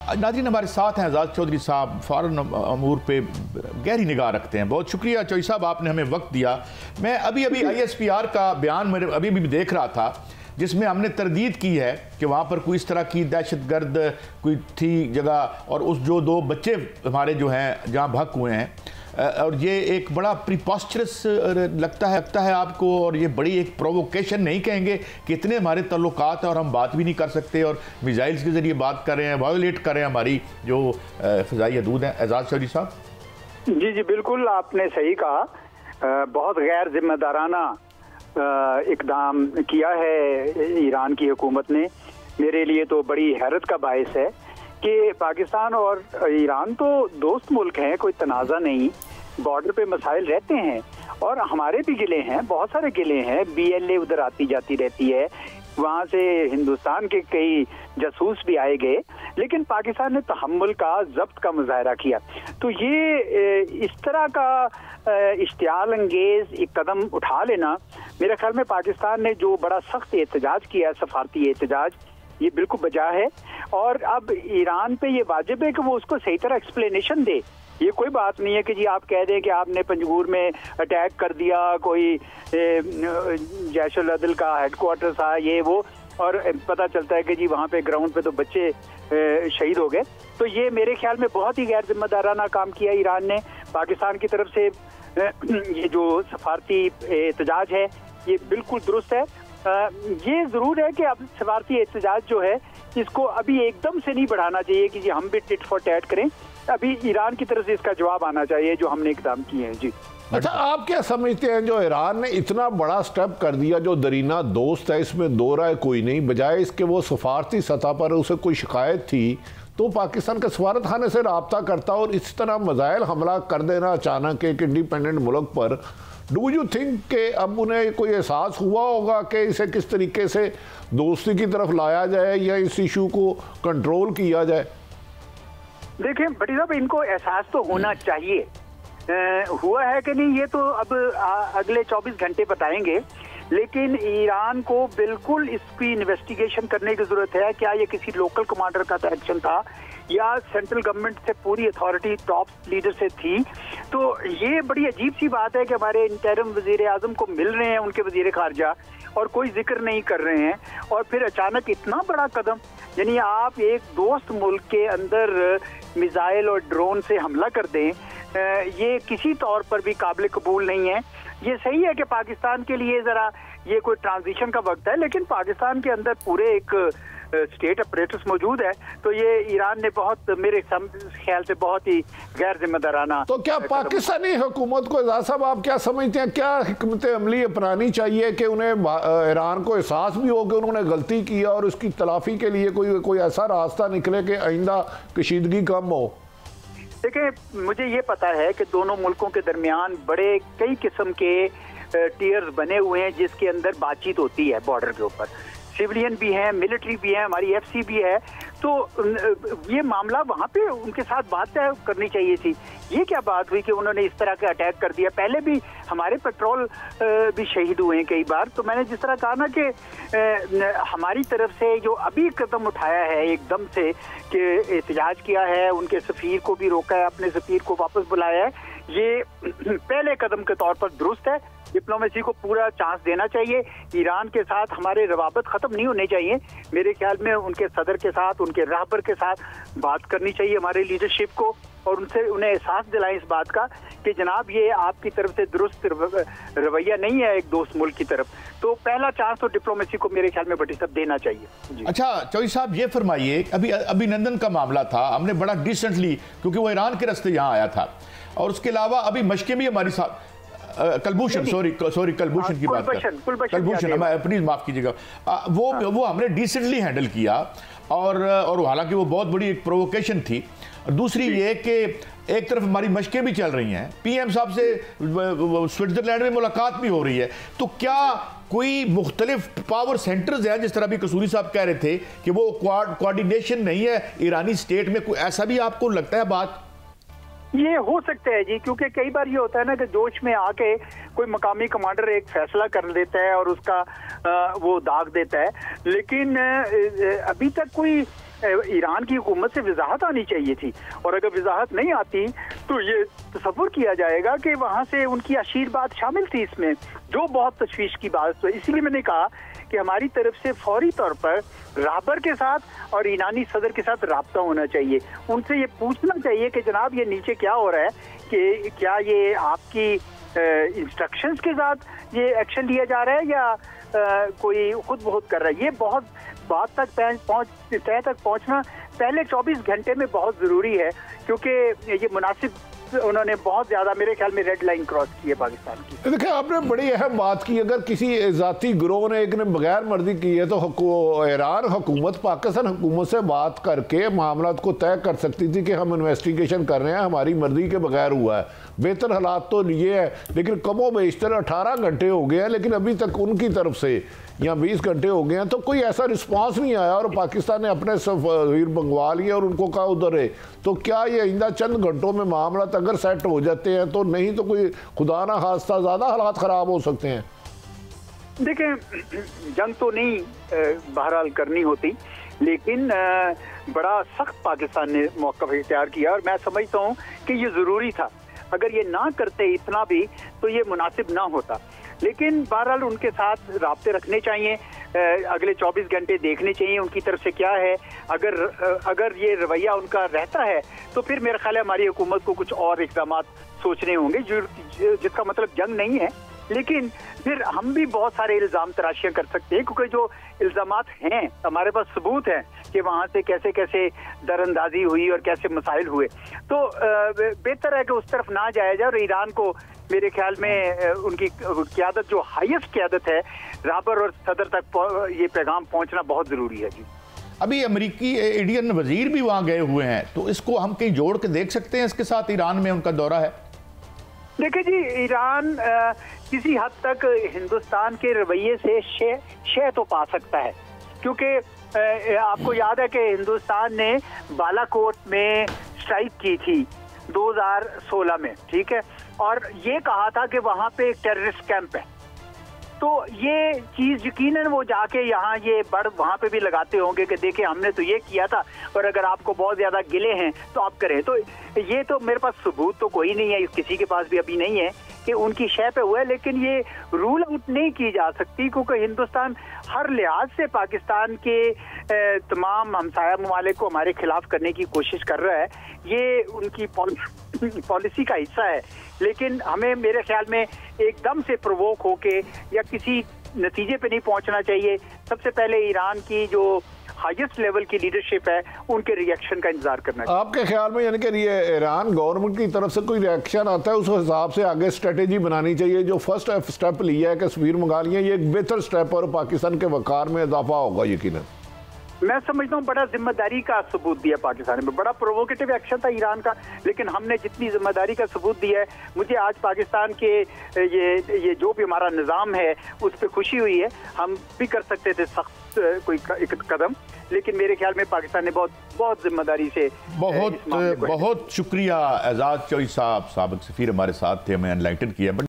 नाज़रीन, हमारे साथ हैं आज़ाद चौधरी साहब, फ़ॉरेन अमूर पे गहरी निगाह रखते हैं। बहुत शुक्रिया चौधरी साहब, आपने हमें वक्त दिया। मैं अभी ISPR का बयान मेरे अभी भी देख रहा था, जिसमें हमने तरदीद की है कि वहाँ पर कोई इस तरह की दहशतगर्द कोई थी जगह, और उस जो 2 बच्चे हमारे जो हैं जहाँ भक हुए हैं, और ये एक बड़ा प्रीपॉस्चरस लगता है आपको, और ये बड़ी एक प्रोवोकेशन नहीं कहेंगे कि इतने हमारे ताल्लुकात हैं और हम बात भी नहीं कर सकते और मिसाइल्स के ज़रिए बात कर रहे हैं, वायोलेट कर रहे हैं हमारी जो फ़िज़ाई हदूद हैं। एजाज चौधरी साहब। जी जी बिल्कुल, आपने सही कहा। बहुत गैर जिम्मेदाराना इकदाम किया है ईरान की हुकूमत ने। मेरे लिए तो बड़ी हैरत का बायस है कि पाकिस्तान और ईरान तो दोस्त मुल्क हैं, कोई तनाज़ा नहीं, बॉर्डर पे मसाइल रहते हैं और हमारे भी गिले हैं, बहुत सारे गिले हैं। BLA उधर आती जाती रहती है, वहाँ से हिंदुस्तान के कई जासूस भी आए गए, लेकिन पाकिस्तान ने तहम्मुल का, ज़ब्त का मुजाहरा किया। तो ये इस तरह का इश्तियाल अंगेज एक कदम उठा लेना, मेरे ख्याल में पाकिस्तान ने जो बड़ा सख्त एहतजाज किया, सफारती एहतजाज, ये बिल्कुल बजा है। और अब ईरान पे ये वाजिब है कि वो उसको सही तरह एक्सप्लेनेशन दे। ये कोई बात नहीं है कि जी आप कह दें कि आपने पंजगूर में अटैक कर दिया, कोई जैशुल अदल का हेडक्वार्टर था, ये वो, और पता चलता है कि जी वहाँ पे ग्राउंड पे तो बच्चे शहीद हो गए। तो ये मेरे ख्याल में बहुत ही गैर जिम्मेदाराना काम किया ईरान ने। पाकिस्तान की तरफ से ये जो सफारती एहतजाज है ये बिल्कुल दुरुस्त है। ये ज़रूर है कि अब सफारती एहतजाज जो है इसको अभी एकदम से नहीं बढ़ाना चाहिए कि जी हम भी टिट फॉर टैट करें। अभी ईरान की तरफ से इसका जवाब आना चाहिए जो हमने इकदाम किए हैं। जी अच्छा, आप क्या समझते हैं जो ईरान ने इतना बड़ा स्टेप कर दिया, जो दरीना दोस्त है, इसमें दो राय कोई नहीं, बजाय इसके वो सफारती सतह पर उसे कोई शिकायत थी तो पाकिस्तान के सफारत खाने से रब्ता करता और इस तरह मिसाइल हमला कर देना अचानक एक इंडिपेंडेंट मुल्क पर, डू यू थिंक कि अब उन्हें कोई एहसास हुआ होगा कि इसे किस तरीके से दोस्ती की तरफ लाया जाए या इस इशू को कंट्रोल किया जाए? देखिए भट्टी साहब, इनको एहसास तो होना चाहिए। हुआ है कि नहीं ये तो अब अगले 24 घंटे बताएंगे, लेकिन ईरान को बिल्कुल इसकी इन्वेस्टिगेशन करने की जरूरत है। क्या ये किसी लोकल कमांडर का एक्शन था या सेंट्रल गवर्नमेंट से पूरी अथॉरिटी टॉप लीडर से थी? तो ये बड़ी अजीब सी बात है कि हमारे इंटरिम वजीर आजम को मिल रहे हैं उनके वजीर खारजा और कोई जिक्र नहीं कर रहे हैं, और फिर अचानक इतना बड़ा कदम, यानी आप एक दोस्त मुल्क के अंदर मिसाइल और ड्रोन से हमला कर दें, ये किसी तौर पर भी काबिल कबूल नहीं है। ये सही है कि पाकिस्तान के लिए ज़रा ये कोई ट्रांजिशन का वक्त है, लेकिन पाकिस्तान के अंदर पूरे एक स्टेट अपरेटस मौजूद है। तो ये ईरान ने बहुत, मेरे ख्याल से बहुत ही गैर जिम्मेदाराना। तो क्या पाकिस्तानी हुकूमत को, एजाज साहब आप क्या समझते हैं, क्या हिकमत अमली अपनानी चाहिए कि उन्हें ईरान को एहसास भी हो कि उन्होंने गलती की और उसकी तलाफी के लिए कोई ऐसा रास्ता निकले कि आइंदा कशीदगी कम हो? देखिए, मुझे ये पता है कि दोनों मुल्कों के दरमियान बड़े कई किस्म के टीयर्स बने हुए हैं जिसके अंदर बातचीत होती है बॉर्डर के ऊपर। सिविलियन भी हैं, मिलिट्री भी है, हमारी FC भी है। तो ये मामला वहाँ पे उनके साथ बात तय करनी चाहिए थी। ये क्या बात हुई कि उन्होंने इस तरह का अटैक कर दिया? पहले भी हमारे पेट्रोल भी शहीद हुए हैं कई बार। तो मैंने जिस तरह कहा ना कि हमारी तरफ से जो अभी कदम उठाया है एकदम से कि एहतजाज किया है, उनके सफ़ीर को भी रोका है, अपने सफ़ीर को वापस बुलाया है, ये पहले कदम के तौर पर दुरुस्त है। डिप्लोमेसी को पूरा चांस देना चाहिए। ईरान के साथ हमारे रवाबत ख़त्म नहीं होने चाहिए। मेरे ख्याल में उनके सदर के साथ, उनके रहबर के साथ बात करनी चाहिए हमारे लीडरशिप को, और उन्हें एहसास दिलाएं इस बात का कि जनाब ये आपकी तरफ से दुरुस्त रवैया नहीं है एक दोस्त मुल्क की तरफ। तो पहला चांस तो डिप्लोमेसी को मेरे ख्याल में भट्टी साहब देना चाहिए। अच्छा चौधरी साहब, ये फरमाइए, अभी अभिनंदन का मामला था, हमने बड़ा डिसेंटली, क्योंकि वो ईरान के रास्ते यहाँ आया था, और उसके अलावा अभी मशकें भी हमारी साथ, कलभूषण, सॉरी कलभूषण की बात कर, कलभूषण, प्लीज माफ कीजिएगा, वो हमने डिसेंटली हैंडल किया, और हालांकि वो बहुत बड़ी एक प्रोवोकेशन थी। और दूसरी ये कि एक तरफ हमारी मशकें भी चल रही हैं, PM साहब से स्विट्जरलैंड में मुलाकात भी हो रही है। तो क्या कोई मुख्तलिफ पावर सेंटर्स हैं, जिस तरह भी कसूरी साहब कह रहे थे कि वो कोऑर्डिनेशन नहीं है ईरानी स्टेट में, कोई ऐसा भी आपको लगता है बात? ये हो सकता है जी, क्योंकि कई बार ये होता है ना कि जोश में आके कोई मकामी कमांडर एक फैसला कर लेता है और उसका वो दाग देता है, लेकिन अभी तक कोई ईरान की हुकूमत से वजाहत आनी चाहिए थी, और अगर वजाहत नहीं आती तो ये तसव्वुर किया जाएगा कि वहाँ से उनकी आशीर्वाद शामिल थी इसमें, जो बहुत तशवीश की बात है। इसलिए मैंने कहा कि हमारी तरफ से फौरी तौर पर राहबर के साथ और ईरानी सदर के साथ राब्ता होना चाहिए, उनसे ये पूछना चाहिए कि जनाब ये नीचे क्या हो रहा है, कि क्या ये आपकी इंस्ट्रक्शंस के साथ ये एक्शन लिया जा रहा है या कोई खुद बहुत कर रहा है। ये बहुत बात तक तय तक पहुंचना पहले 24 घंटे में बहुत ज़रूरी है, क्योंकि ये मुनासिब उन्होंने बहुत ज्यादा मेरे ख्याल में रेड लाइन क्रॉस की है पाकिस्तान की। देखिए आपने बड़ी अहम बात की, अगर किसी जाती ग्रोह ने एक ने बगैर मर्जी की है तो ईरान हुकूमत पाकिस्तान हुकूमत से बात करके मामला को तय कर सकती थी कि हम इन्वेस्टिगेशन कर रहे हैं, हमारी मर्जी के बगैर हुआ है। बेहतर हालात तो ये है, लेकिन कमो बेशतर 18 घंटे हो गए हैं, लेकिन अभी तक उनकी तरफ से या 20 घंटे हो गए हैं तो कोई ऐसा रिस्पांस नहीं आया, और पाकिस्तान ने अपने सफीर मंगवा लिए और उनको कहा उधर है। तो क्या ये आइंदा चंद घंटों में मामला अगर सेट हो जाते हैं तो नहीं तो कोई खुदा ना खास्ता ज़्यादा हालात ख़राब हो सकते हैं? देखें, जंग तो नहीं बहरहाल करनी होती, लेकिन बड़ा सख्त पाकिस्तान ने मौक़िफ़ इख्तियार किया और मैं समझता हूँ कि ये ज़रूरी था। अगर ये ना करते इतना भी तो ये मुनासिब ना होता, लेकिन बहरहाल उनके साथ राब्ते रखने चाहिए, अगले 24 घंटे देखने चाहिए उनकी तरफ से क्या है। अगर ये रवैया उनका रहता है तो फिर मेरा ख्याल है हमारी हुकूमत को कुछ और इक़दाम सोचने होंगे, जिसका मतलब जंग नहीं है, लेकिन फिर हम भी बहुत सारे इल्ज़ाम तराशियाँ कर सकते हैं, क्योंकि जो इल्ज़ामात हैं हमारे पास सबूत हैं कि वहाँ से कैसे कैसे दरअंदाजी हुई और कैसे मसाइल हुए। तो बेहतर है कि उस तरफ ना जाया जाए, और ईरान को मेरे ख्याल में उनकी क़यादत जो हाईएस्ट क़यादत है राहबर और सदर तक ये पैगाम पहुँचना बहुत ज़रूरी है। जी अभी अमेरिकी इंडियन वजीर भी वहाँ गए हुए हैं, तो इसको हम कहीं जोड़ के देख सकते हैं इसके साथ ईरान में उनका दौरा है? देखिए जी, ईरान किसी हद तक हिंदुस्तान के रवैये से शय तो पा सकता है, क्योंकि आपको याद है कि हिंदुस्तान ने बालाकोट में स्ट्राइक की थी 2016 में, ठीक है, और ये कहा था कि वहाँ पे एक टेररिस्ट कैंप है। तो ये चीज़ यकीनन वो जाके यहाँ ये बड़ वहाँ पे भी लगाते होंगे कि देखिए हमने तो ये किया था, और अगर आपको बहुत ज़्यादा गिले हैं तो आप करें। तो ये तो मेरे पास सबूत तो कोई नहीं है, किसी के पास भी अभी नहीं है कि उनकी शय पे हुआ है, लेकिन ये रूल आउट नहीं की जा सकती, क्योंकि हिंदुस्तान हर लिहाज से पाकिस्तान के तमाम हमसाया ममालिक को हमारे खिलाफ करने की कोशिश कर रहा है। ये उनकी पॉलिसी का हिस्सा है, लेकिन हमें मेरे ख्याल में एकदम से प्रोवोक होके या किसी नतीजे पे नहीं पहुंचना चाहिए। सबसे पहले ईरान की जो हाईएस्ट लेवल की लीडरशिप है उनके रिएक्शन का इंतजार करना चाहिए। आपके ख्याल में यानी कि ये ईरान गवर्नमेंट की तरफ से कोई रिएक्शन आता है, उस हिसाब से आगे स्ट्रेटेजी बनानी चाहिए? जो फर्स्ट स्टेप लिया है कि तस्वीर मंगा लिया, ये एक बेहतर स्टेप और पाकिस्तान के वकार में इजाफा होगा यकीनन। मैं समझता हूँ बड़ा जिम्मेदारी का सबूत दिया पाकिस्तान में, बड़ा प्रोवोकेटिव एक्शन था ईरान का, लेकिन हमने जितनी जिम्मेदारी का सबूत दिया है, मुझे आज पाकिस्तान के ये जो भी हमारा निज़ाम है उस पर खुशी हुई है। हम भी कर सकते थे सख्त कोई एक कदम, लेकिन मेरे ख्याल में पाकिस्तान ने बहुत जिम्मेदारी से बहुत शुक्रिया एजाज चौधरी साहब, साबिक सफीर हमारे साथ थे, हमें एनलाइटन किया।